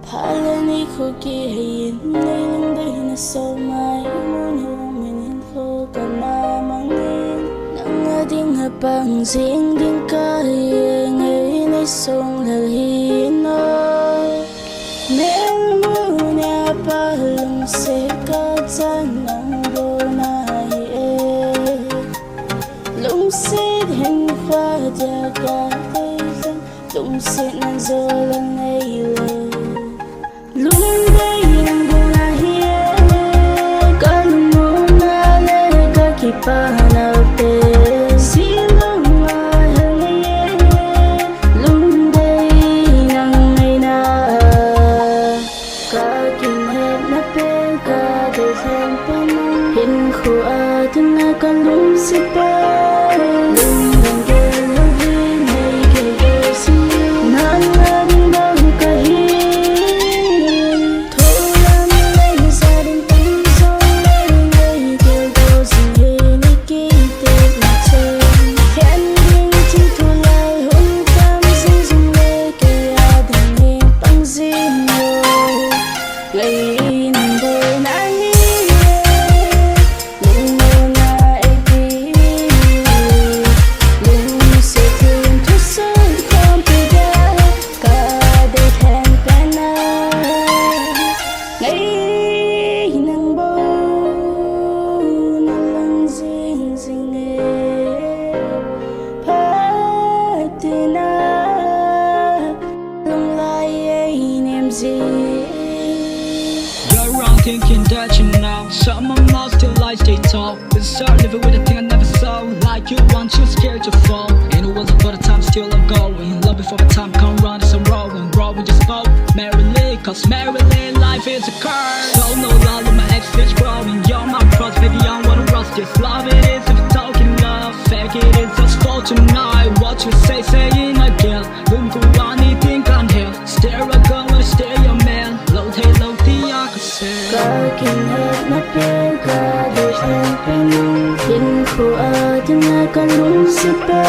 Palani ko kihayin Nay lunday na sa may Munuminin ko ka na mangin Nang ating hapang sing din kaya Ngayon ay song lalhin Meron muna palong sikat sa nang bunahi Lungsid hình khoa gia ca tay dân Lungsid ng zolang nailan Lung day ng bunahi Kalung muna lega kipanape Silong mahal ngayon Lung day ng ngayon Kakinhep na pagkadasan pa nang Hinko atin na kalung sipa You're wrong thinking that you know Some of my still lies they talk But start living with a thing I never saw Like you want, too scared to fall And it wasn't for the time, still I'm going Love before the time come round, it's a rolling Growing just spoke merrily Cause merrily life is a curse So no love, my ex is growing You're my trust, baby I wanna rust this Love it is if you're talking love Fake it is just for tonight What you say, saying again Don't go on, anything can heal Stare a gun when I stare your man Low tay, low tay, I can say Kakinhep na pagkadasan pa nang Hinko atin na kalung sipa